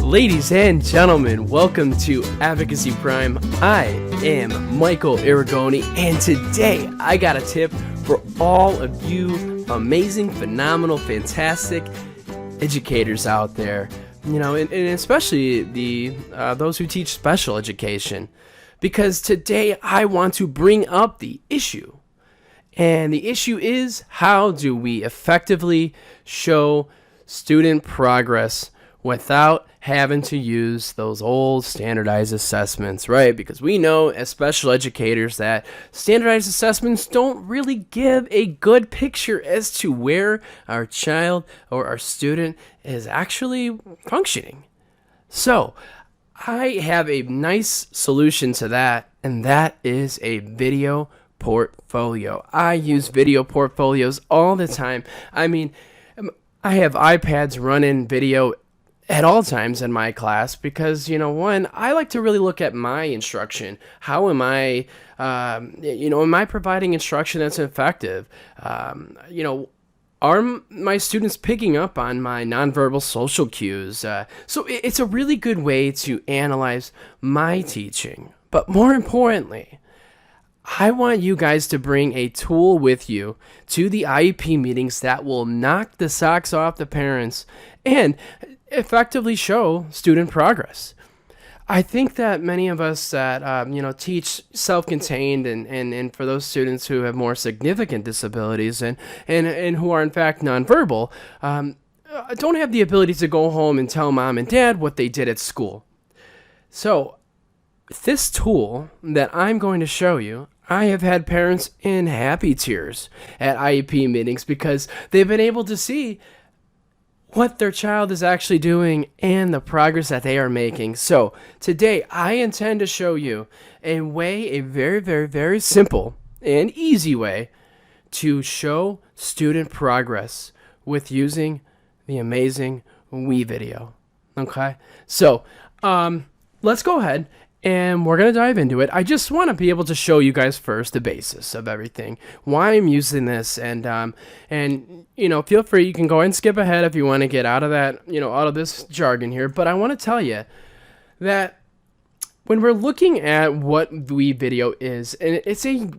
Ladies and gentlemen, welcome to AdvocacyPRIME. I am Michael Aragoni, and today I got a tip for all of you amazing, phenomenal, fantastic educators out there. You know, and especially those who teach special education, because today I want to bring up the issue. And the issue is, how do we effectively show student progress without having to use those old standardized assessments, right? Because we know as special educators that standardized assessments don't really give a good picture as to where our child or our student is actually functioning. So I have a nice solution to that, and that is a video portfolio. I use video portfolios all the time. I mean, I have iPads running video at all times in my class because, one, I like to really look at my instruction. How am I, am I providing instruction that's effective? Are my students picking up on my nonverbal social cues? So it's a really good way to analyze my teaching. But more importantly, I want you guys to bring a tool with you to the IEP meetings that will knock the socks off the parents and effectively show student progress. I think that many of us that teach self-contained and for those students who have more significant disabilities and who are in fact nonverbal, don't have the ability to go home and tell mom and dad what they did at school. So this tool that I'm going to show you, I have had parents in happy tears at IEP meetings because they've been able to see what their child is actually doing and the progress that they are making. So today I intend to show you a very, very, very simple and easy way to show student progress with using the amazing WeVideo. Okay, so let's go ahead and we're going to dive into it. I just want to be able to show you guys first the basis of everything, why I'm using this, and feel free, you can go ahead and skip ahead if you want to get out of that, out of this jargon here. But I want to tell you that when we're looking at what WeVideo is, and it's a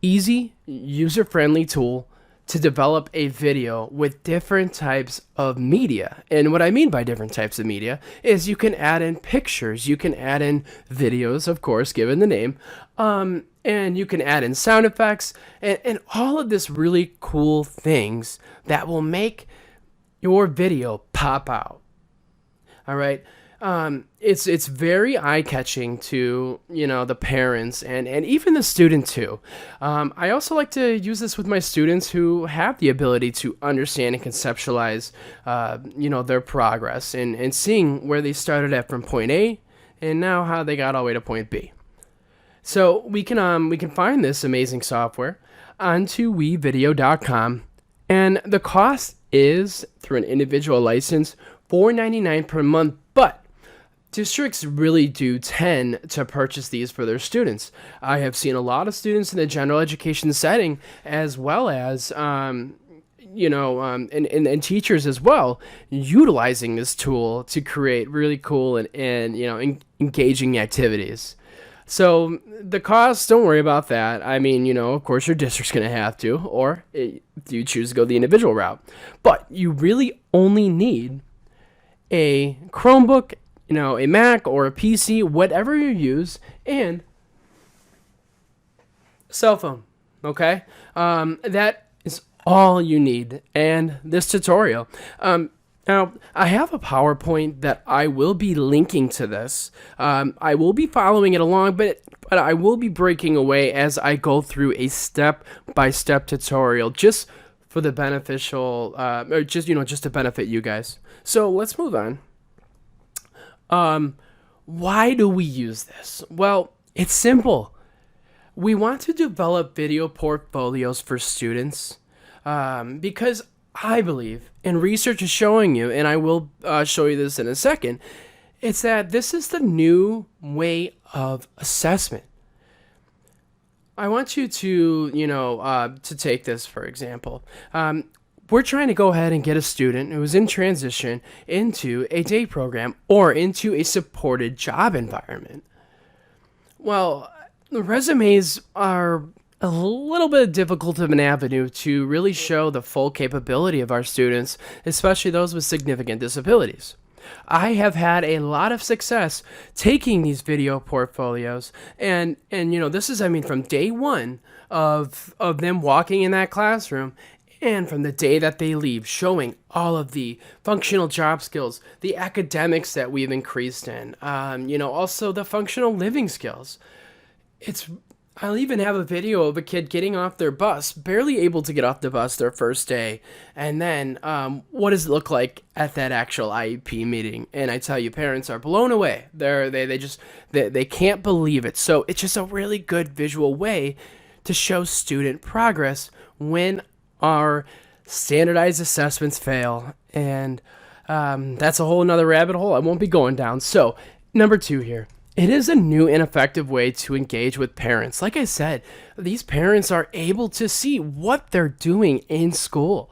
easy, user-friendly tool to develop a video with different types of media. And what I mean by different types of media is you can add in pictures, you can add in videos, of course, given the name, and you can add in sound effects and all of this really cool things that will make your video pop out. All right. It's very eye-catching to, the parents and even the student too. I also like to use this with my students who have the ability to understand and conceptualize, their progress and seeing where they started at from point A and now how they got all the way to point B. So we can find this amazing software onto WeVideo.com, and the cost is, through an individual license, $4.99 per month, but districts really do tend to purchase these for their students. I have seen a lot of students in the general education setting, as well as and teachers as well, utilizing this tool to create really cool and engaging activities. So the cost, don't worry about that. I mean, of course your district's going to have to, or you choose to go the individual route. But you really only need a Chromebook, a Mac or a PC, whatever you use, and a cell phone, okay? That is all you need, and this tutorial. Now, I have a PowerPoint that I will be linking to this. I will be following it along, but I will be breaking away as I go through a step-by-step tutorial, just for the beneficial, just to benefit you guys. So let's move on. Why do we use this? Well, it's simple. We want to develop video portfolios for students because I believe, and research is showing you, and I will show you this in a second, it's that this is the new way of assessment. I want you to, to take this, for example. we're trying to go ahead and get a student who's in transition into a day program or into a supported job environment. Well, the resumes are a little bit difficult of an avenue to really show the full capability of our students, especially those with significant disabilities. I have had a lot of success taking these video portfolios, and this is, from day one of them walking in that classroom, and from the day that they leave, showing all of the functional job skills, the academics that we've increased in, also the functional living skills. I'll even have a video of a kid getting off their bus, barely able to get off the bus their first day, and then what does it look like at that actual IEP meeting? And I tell you, parents are blown away. They can't believe it. So it's just a really good visual way to show student progress when our standardized assessments fail. And that's a whole nother rabbit hole I won't be going down. So number 2 here. It is a new and effective way to engage with parents. Like I said, these parents are able to see what they're doing in school.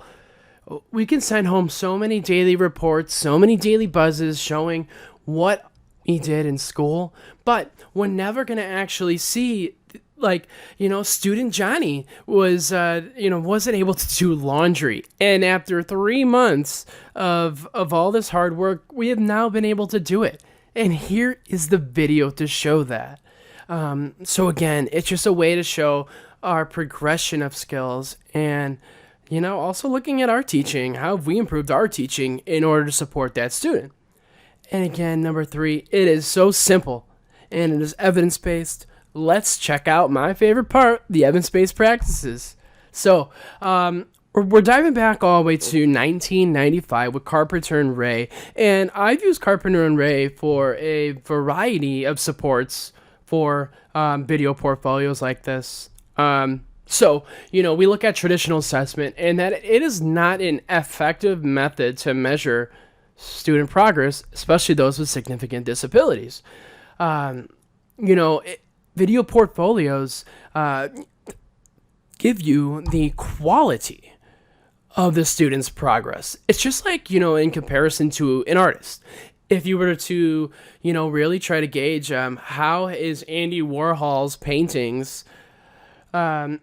We can send home so many daily reports, so many daily buzzes showing what we did in school, but we're never going to actually see, student Johnny wasn't able to do laundry. And after 3 months of all this hard work, we have now been able to do it. And here is the video to show that. So again, it's just a way to show our progression of skills and, also looking at our teaching. How have we improved our teaching in order to support that student? And again, number 3, it is so simple and it is evidence-based. Let's check out my favorite part, the evidence-based practices. So, we're diving back all the way to 1995 with Carpenter and Ray, and I've used Carpenter and Ray for a variety of supports for video portfolios like this. So, we look at traditional assessment and that it is not an effective method to measure student progress, especially those with significant disabilities. Video portfolios give you the quality of the student's progress. It's just like, in comparison to an artist. If you were to, really try to gauge how is Andy Warhol's paintings, how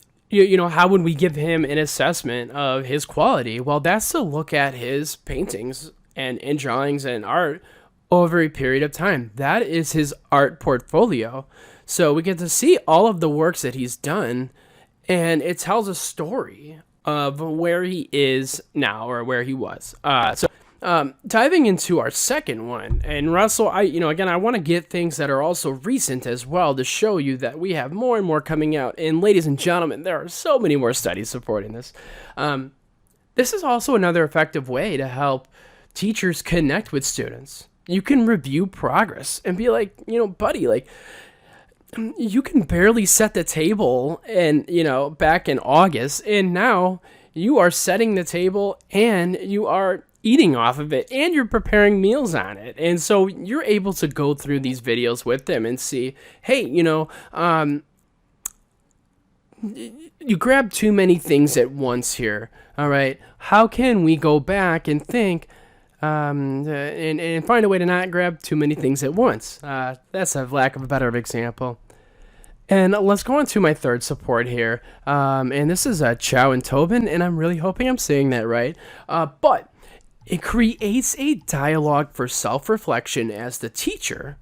would we give him an assessment of his quality? Well, that's to look at his paintings and drawings and art over a period of time. That is his art portfolio. So we get to see all of the works that he's done, and it tells a story of where he is now or where he was. Diving into our second one, and Russell, I want to get things that are also recent as well to show you that we have more and more coming out. And ladies and gentlemen, there are so many more studies supporting this. This is also another effective way to help teachers connect with students. You can review progress and be like, buddy, you can barely set the table and, back in August, and now you are setting the table and you are eating off of it and you're preparing meals on it. And so you're able to go through these videos with them and see, hey, you grab too many things at once here. All right. How can we go back and think and find a way to not grab too many things at once? That's a lack of a better example. And let's go on to my third support here. And this is Chow and Tobin, and I'm really hoping I'm saying that right. But it creates a dialogue for self-reflection as the teacher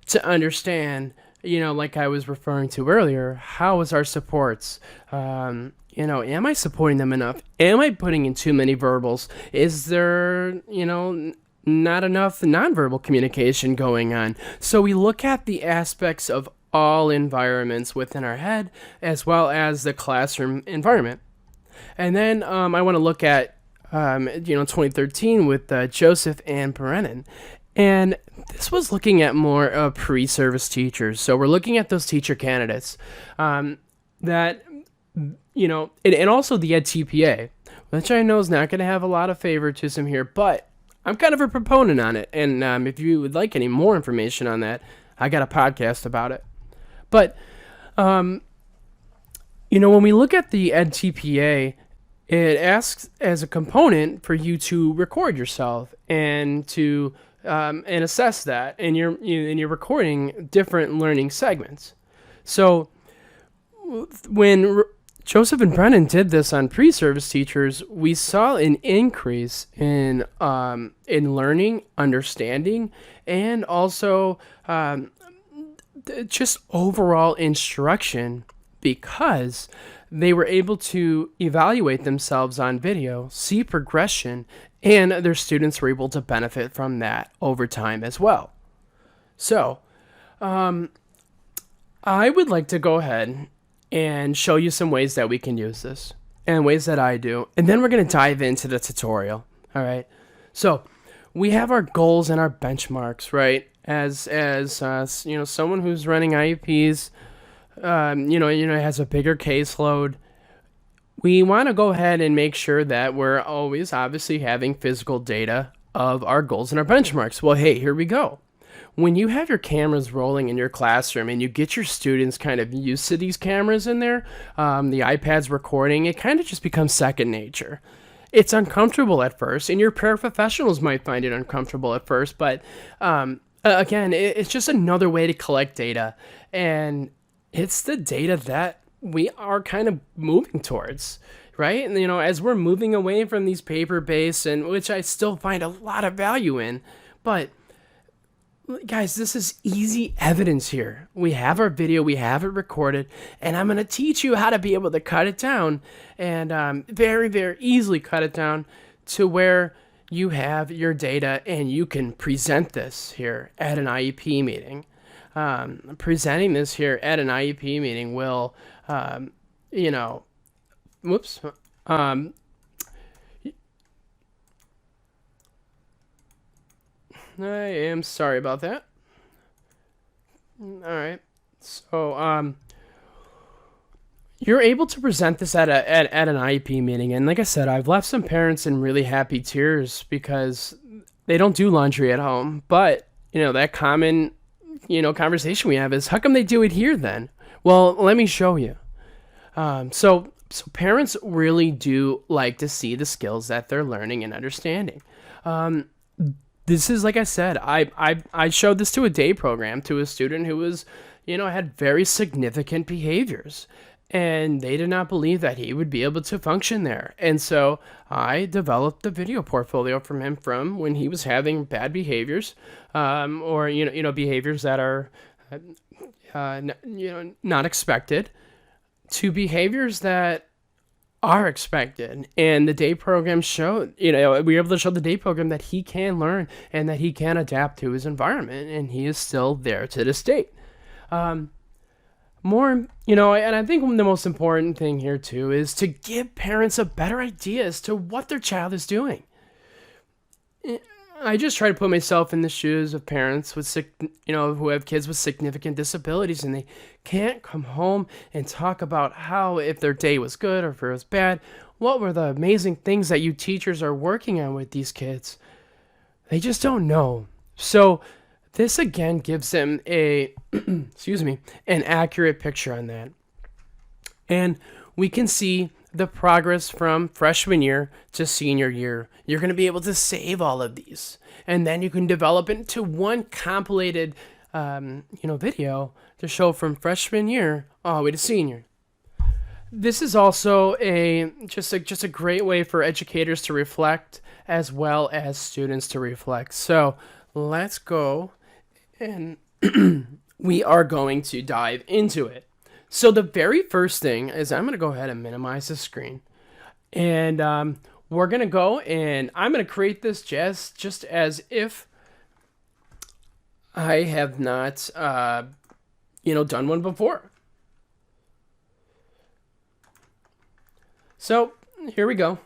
to understand, like I was referring to earlier, how is our supports? Am I supporting them enough? Am I putting in too many verbals? Is there, not enough nonverbal communication going on? So we look at the aspects of all environments within our head, as well as the classroom environment. And then I want to look at, 2013 with Joseph and Brennan. And this was looking at more pre-service teachers. So we're looking at those teacher candidates that, and also the EdTPA, which I know is not going to have a lot of favoritism here, but I'm kind of a proponent on it. And if you would like any more information on that, I got a podcast about it. But, when we look at the EdTPA, it asks as a component for you to record yourself and to and assess that, and you're recording different learning segments. So when Joseph and Brennan did this on pre-service teachers, we saw an increase in learning, understanding, and also just overall instruction, because they were able to evaluate themselves on video, see progression, and their students were able to benefit from that over time as well. So, I would like to go ahead and show you some ways that we can use this and ways that I do. And then we're going to dive into the tutorial. All right. So we have our goals and our benchmarks, right? As someone who's running IEPs, has a bigger caseload. We want to go ahead and make sure that we're always obviously having physical data of our goals and our benchmarks. Well, hey, here we go. When you have your cameras rolling in your classroom and you get your students kind of used to these cameras in there, the iPad's recording, it kind of just becomes second nature. It's uncomfortable at first, and your paraprofessionals might find it uncomfortable at first, but again, it's just another way to collect data, and it's the data that we are kind of moving towards, right? And, as we're moving away from these paper-based, and which I still find a lot of value in, but guys, this is easy evidence here. We have our video, we have it recorded, and I'm going to teach you how to be able to cut it down and very, very easily cut it down to where you have your data and you can present this here at an IEP meeting. Presenting this here at an IEP meeting will, I am sorry about that. All right. So, you're able to present this at an IEP meeting, and like I said, I've left some parents in really happy tears because they don't do laundry at home. But that common conversation we have is, how come they do it here then? Well, let me show you. So parents really do like to see the skills that they're learning and understanding. This is, like I said, I showed this to a day program to a student who was, had very significant behaviors, and they did not believe that he would be able to function there. And so I developed the video portfolio from him from when he was having bad behaviors, or behaviors that are, not expected, to behaviors that are expected. And the day program showed, we were able to show the day program that he can learn and that he can adapt to his environment, and he is still there to this date. And I think the most important thing here too is to give parents a better idea as to what their child is doing. I just try to put myself in the shoes of parents with who have kids with significant disabilities, and they can't come home and talk about how, if their day was good or if it was bad, what were the amazing things that you teachers are working on with these kids. They just don't know. So this again gives them an accurate picture on that. And we can see the progress from freshman year to senior year. You're going to be able to save all of these, and then you can develop into one compilated, video to show from freshman year all the way to senior. This is also just a great way for educators to reflect as well as students to reflect. So let's go, and we are going to dive into it. So the very first thing is I'm going to go ahead and minimize the screen, and we're going to go and I'm going to create this just as if I have not, done one before. So here we go.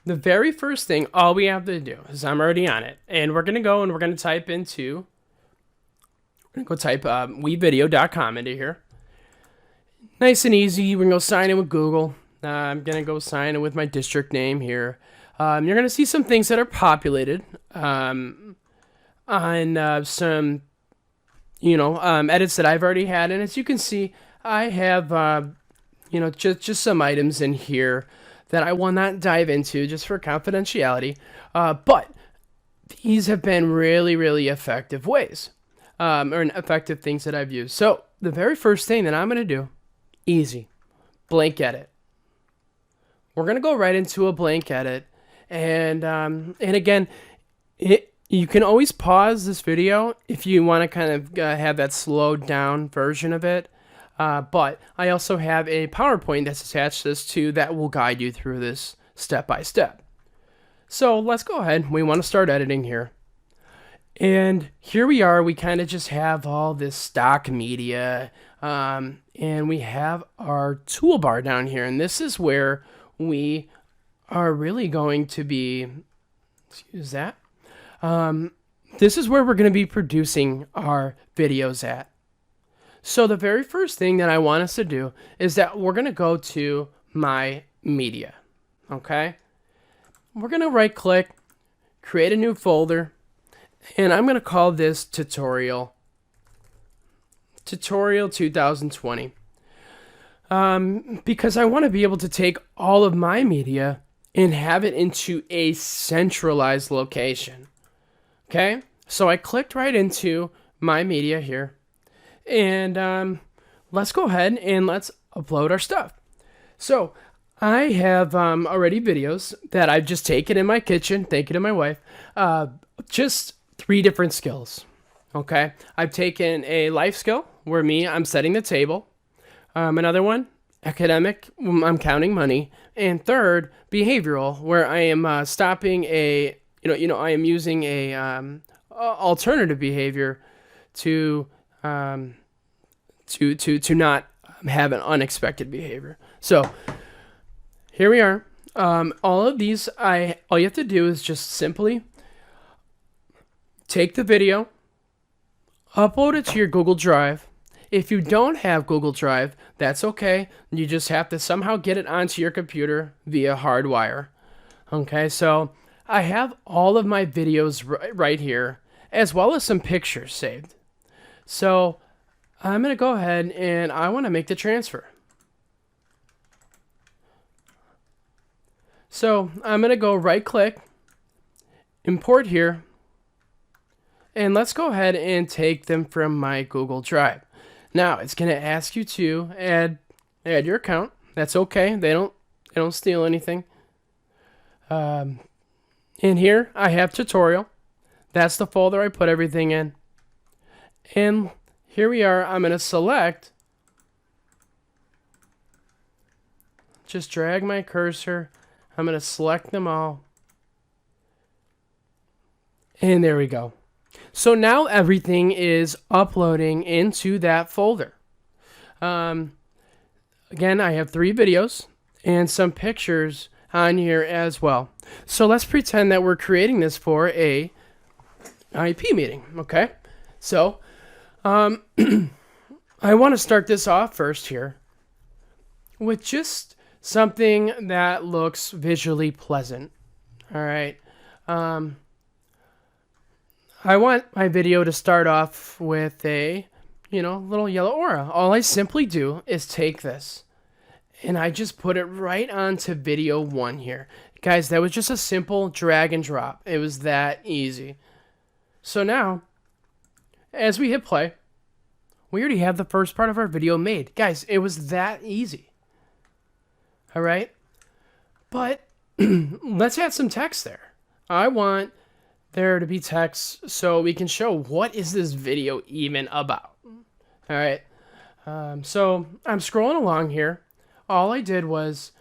The very first thing, all we have to do is I'm already on it, and we're going to go and we're going to type WeVideo.com into here. Nice and easy. We're going to go sign in with Google. I'm going to go sign in with my district name here. You're going to see some things that are populated on some, edits that I've already had. And as you can see, I have, just some items in here that I will not dive into just for confidentiality, but these have been really, really effective ways, or effective things that I've used. So the very first thing that I'm going to do, easy, blank edit. We're going to go right into a blank edit. And again, you can always pause this video if you want to kind of have that slowed down version of it. But I also have a PowerPoint that's attached to this too that will guide you through this step by step. So let's go ahead. We want to start editing here. And here we are. We kind of just have all this stock media. And we have our toolbar down here. And this is where we are really going to be, excuse that. This is where we're going to be producing our videos at. So the very first thing that I want us to do is that we're going to go to my media. Okay. We're going to right click, create a new folder, and I'm going to call this tutorial 2020. Because I want to be able to take all of my media and have it into a centralized location. Okay, so I clicked right into my media here, and let's go ahead and let's upload our stuff. So I have already videos that I've just taken in my kitchen, thank you to my wife, just 3 different skills. Okay, I've taken a life skill where I'm setting the table. Another one, academic, I'm counting money. And third, behavioral, where I am stopping I am using a alternative behavior to not have an unexpected behavior. So here we are. All of these, all you have to do is just simply take the video, upload it to your Google Drive. If you don't have Google Drive, that's okay. You just have to somehow get it onto your computer via hardwire. Okay, so I have all of my videos right here, as well as some pictures saved. So I'm going to go ahead and I want to make the transfer. So I'm going to go right click, import here, and let's go ahead and take them from my Google Drive. Now it's going to ask you to add your account. That's okay. They don't steal anything. In here I have tutorial. That's the folder I put everything in. And here we are. I'm going to select. Just drag my cursor. I'm going to select them all. And there we go. So now everything is uploading into that folder. Again, I have 3 videos and some pictures on here as well. So let's pretend that we're creating this for a IEP meeting. Okay. So I want to start this off first here with just something that looks visually pleasant. All right. I want my video to start off with a, little yellow aura. All I simply do is take this and I just put it right onto video 1 here. Guys, that was just a simple drag and drop. It was that easy. So now, as we hit play, we already have the first part of our video made. Guys, it was that easy. All right? But let's add some text there. I want there to be text so we can show what is this video even about. All right. So I'm scrolling along here. All I did was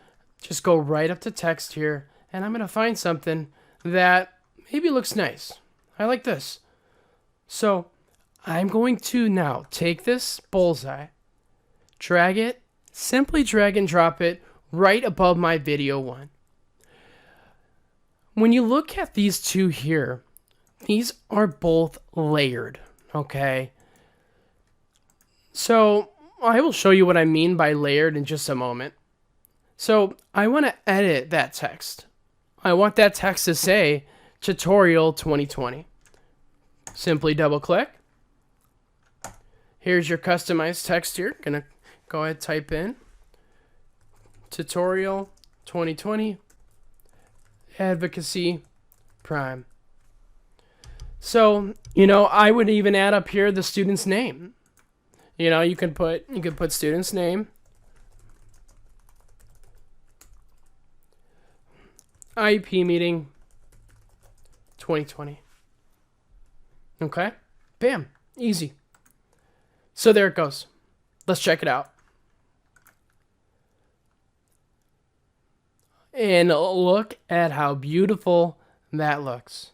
just go right up to text here, and I'm going to find something that maybe looks nice. I like this. So I'm going to now take this bullseye, drag it, simply drag and drop it right above my video 1. When you look at these 2 here, these are both layered, okay? So I will show you what I mean by layered in just a moment. So I want to edit that text. I want that text to say tutorial 2020. Simply double click. Here's your customized text here. Gonna go ahead and type in tutorial 2020 Advocacy Prime. So, I would even add up here the student's name. You could put student's name, IEP meeting 2020. Okay? Bam. Easy. So there it goes. Let's check it out. And look at how beautiful that looks.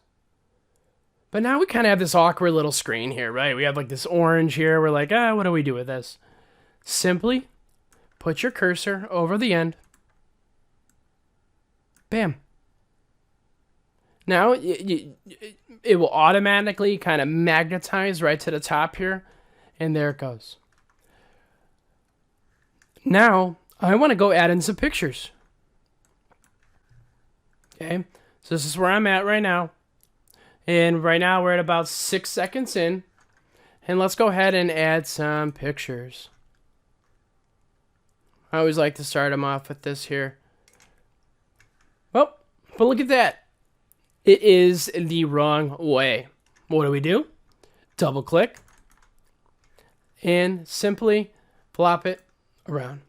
But now we kind of have this awkward little screen here, right? We have like this orange here. We're like, what do we do with this? Simply put your cursor over the end. Bam. Now it will automatically kind of magnetize right to the top here. And there it goes. Now I want to go add in some pictures. Okay, so this is where I'm at right now. And right now we're at about 6 seconds in. And let's go ahead and add some pictures. I always like to start them off with this here. Well, but look at that. It is the wrong way. What do? Double click. And simply flop it around.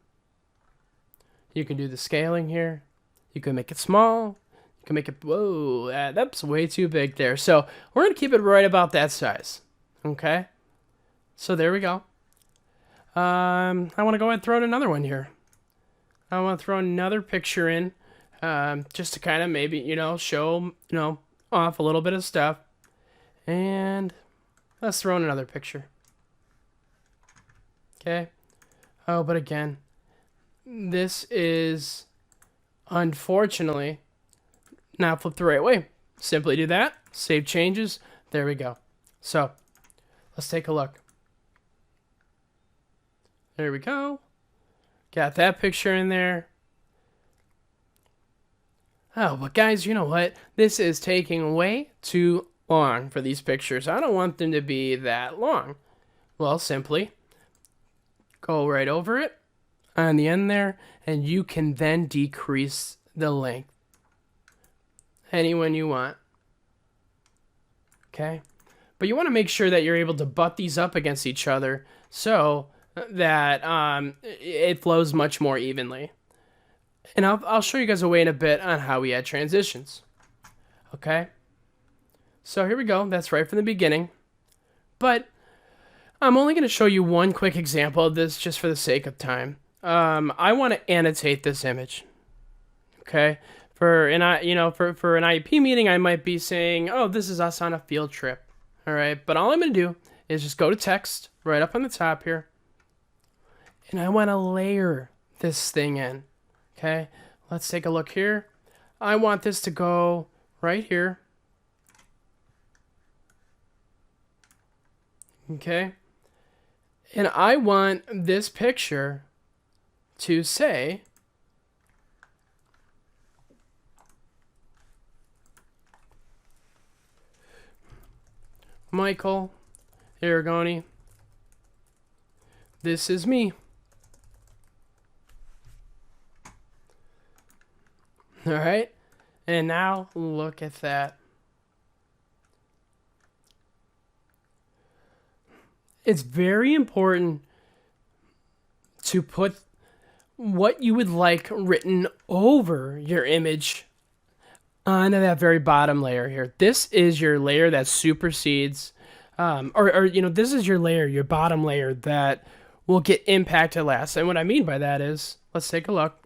You can do the scaling here. You can make it small. You can make it, whoa, that's way too big there. So we're going to keep it right about that size. Okay. So there we go. I want to go ahead and throw in another one here. I want to throw another picture in, just to kind of maybe, show, off a little bit of stuff. And let's throw in another picture. Okay. Oh, but again, this is unfortunately not flipped the right way. Simply do that. Save changes. There we go. So let's take a look. There we go. Got that picture in there. Oh, but guys, you know what? This is taking way too long for these pictures. I don't want them to be that long. Well, simply go right over it on the end there, and you can then decrease the length any one you want. Okay? But you want to make sure that you're able to butt these up against each other so that it flows much more evenly. And I'll show you guys a way in a bit on how we add transitions. Okay? So here we go. That's right from the beginning. But I'm only going to show you one quick example of this just for the sake of time. I want to annotate this image. Okay? For an IEP meeting, I might be saying, oh, this is us on a field trip. All right? But all I'm going to do is just go to text right up on the top here. And I want to layer this thing in. Okay? Let's take a look here. I want this to go right here. Okay? And I want this picture to say Michael Aragoni, this is me. All right? And now look at that. It's very important to put what you would like written over your image onto that very bottom layer here. This is your layer that supersedes, this is your layer, your bottom layer that will get impacted last. And what I mean by that is, let's take a look.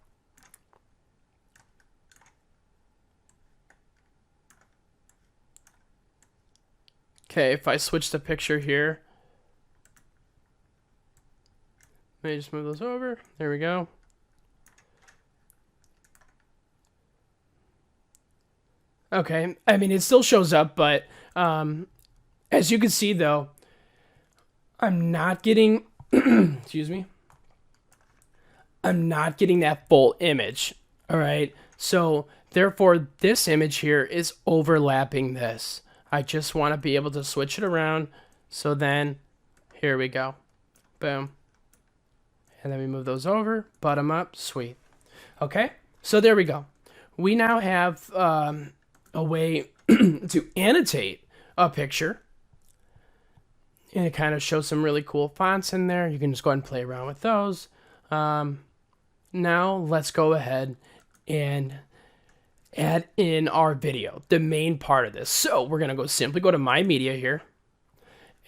Okay, if I switch the picture here, let me just move those over. There we go. Okay, I mean, it still shows up, but as you can see, though, I'm not getting, excuse me, I'm not getting that full image, all right? So, therefore, this image here is overlapping this. I just want to be able to switch it around, so then, here we go. Boom. And then we move those over, bottom up, sweet. Okay, So there we go. We now have a way to annotate a picture. And it kind of shows some really cool fonts in there. You can just go ahead and play around with those. Now let's go ahead and add in our video, the main part of this. So we're going to simply go to My Media here.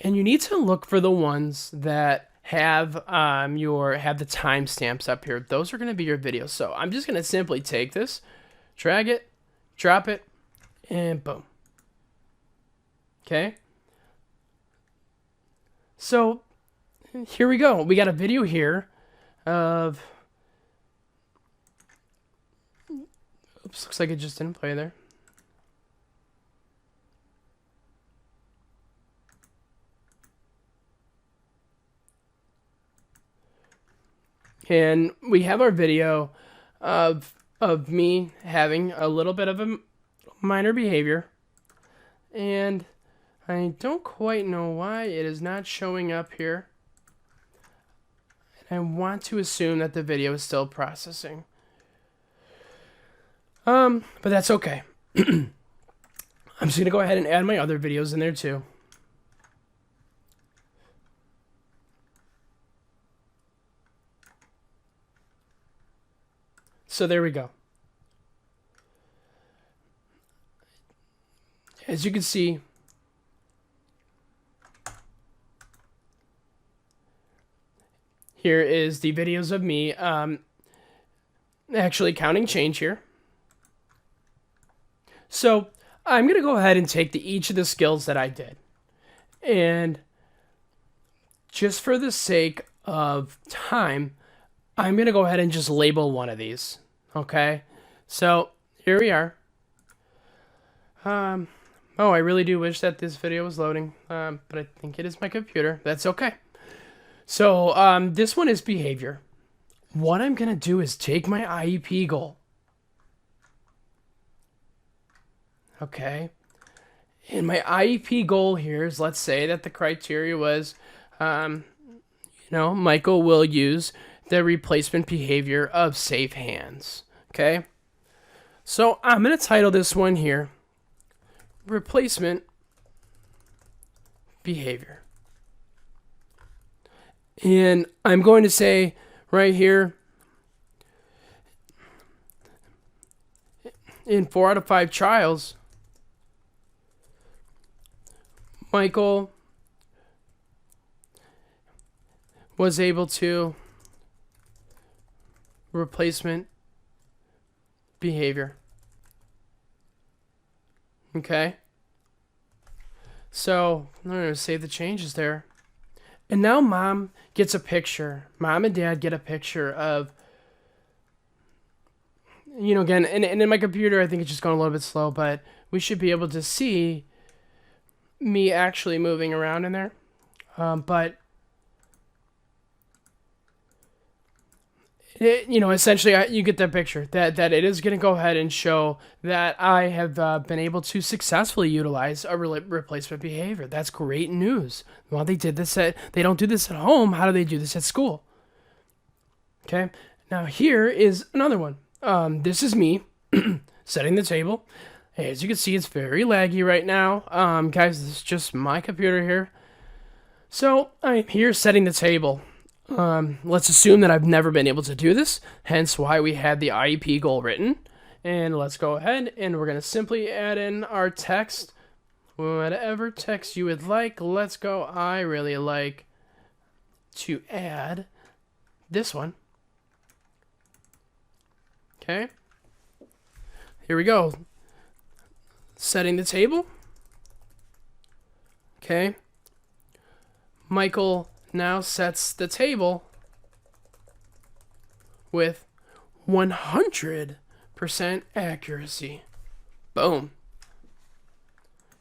And you need to look for the ones that have the timestamps up here. Those are going to be your videos. So I'm just going to simply take this, drag it, drop it, and boom. Okay. So here we go. We got a video here of, oops, looks like it just didn't play there. And we have our video of me having a little bit of a minor behavior. And I don't quite know why it is not showing up here. And I want to assume that the video is still processing. But that's okay. I'm just going to go ahead and add my other videos in there too. So there we go. As you can see, here is the videos of me actually counting change here. So I'm going to go ahead and take each of the skills that I did. And just for the sake of time, I'm going to go ahead and just label one of these. Okay, so here we are. Oh, I really do wish that this video was loading, but I think it is my computer. That's okay. So this one is behavior. What I'm going to do is take my IEP goal. Okay. And my IEP goal here is, let's say that the criteria was, Michael will use the replacement behavior of safe hands. Okay. So I'm going to title this one here, replacement behavior. And I'm going to say right here, in 4 out of 5 trials, Michael was able to replacement behavior. Okay. So I'm going to save the changes there. And now mom gets a picture. Mom and dad get a picture of, again, and in my computer, I think it's just going a little bit slow, but we should be able to see me actually moving around in there. But essentially, you get that picture that it is going to go ahead and show that I have been able to successfully utilize a replacement behavior. That's great news. Well, they don't do this at home. How do they do this at school? Okay. Now here is another one. This is me setting the table. As you can see, it's very laggy right now. Guys, this is just my computer here. So I'm here setting the table. Let's assume that I've never been able to do this, hence why we had the IEP goal written. And let's go ahead and we're going to simply add in our text, whatever text you would like. Let's go. I really like to add this one. Okay. Here we go. Setting the table. Okay. Michael now sets the table with 100% accuracy. Boom.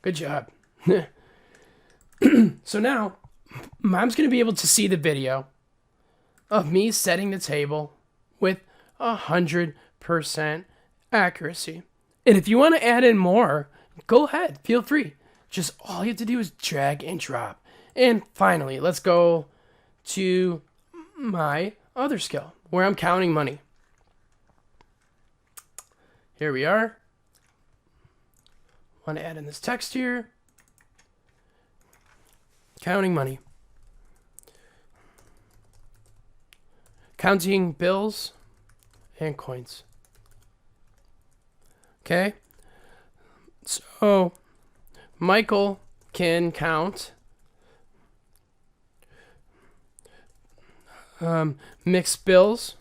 Good job. So now, mom's going to be able to see the video of me setting the table with 100% accuracy. And if you want to add in more, go ahead. Feel free. Just all you have to do is drag and drop. And finally, let's go to my other skill where I'm counting money. Here we are. Want to add in this text here. Counting money. Counting bills and coins. Okay. So Michael can count mixed bills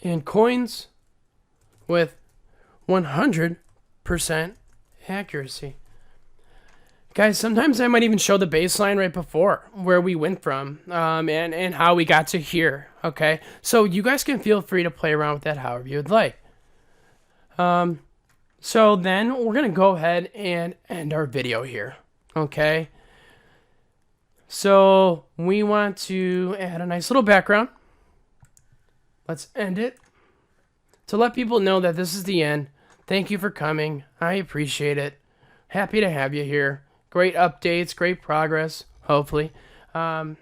and coins with 100% accuracy. Guys, sometimes I might even show the baseline right before where we went from and how we got to here, okay? So you guys can feel free to play around with that however you'd like. So then we're going to go ahead and end our video here, okay? So we want to add a nice little background. Let's end it to let people know that this is the end. Thank you for coming. I appreciate it. Happy to have you here. Great updates, great progress, hopefully. And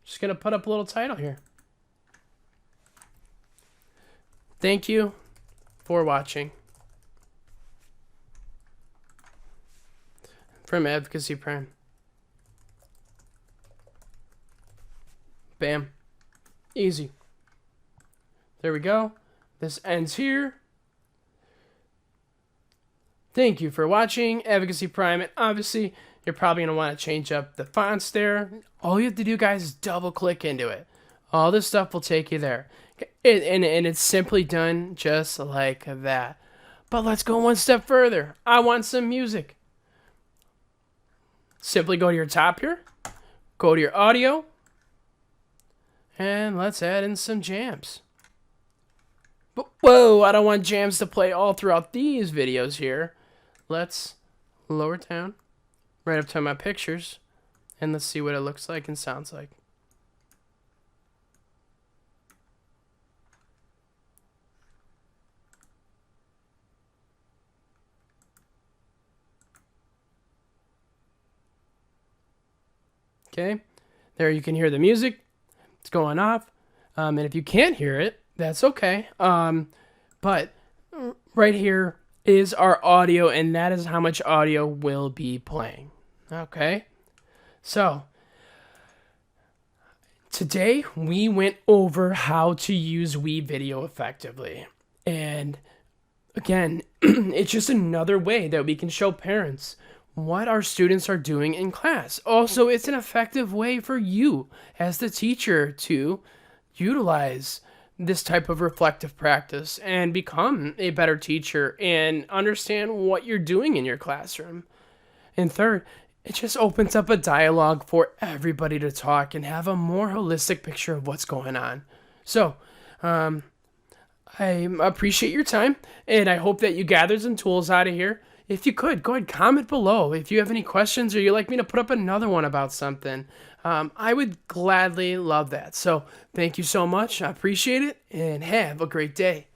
just going to put up a little title here. Thank you for watching. From AdvocacyPRIME. Bam. Easy. There we go. This ends here. Thank you for watching AdvocacyPRIME. And obviously, you're probably going to want to change up the fonts there. All you have to do, guys, is double click into it. All this stuff will take you there. And it's simply done just like that. But let's go one step further. I want some music. Simply go to your top here. Go to your audio. And let's add in some jams. But whoa, I don't want jams to play all throughout these videos here. Let's lower down right up to my pictures. And let's see what it looks like and sounds like. Okay, there you can hear the music. It's going off. And if you can't hear it, that's okay. But right here is our audio, and that is how much audio will be playing. Okay, so today we went over how to use WeVideo effectively. And again, it's just another way that we can show parents what our students are doing in class. Also, it's an effective way for you as the teacher to utilize this type of reflective practice and become a better teacher and understand what you're doing in your classroom. And third, it just opens up a dialogue for everybody to talk and have a more holistic picture of what's going on. So, I appreciate your time, and I hope that you gathered some tools out of here. If you could, go ahead, comment below. If you have any questions or you'd like me to put up another one about something, I would gladly love that. So thank you so much. I appreciate it, and have a great day.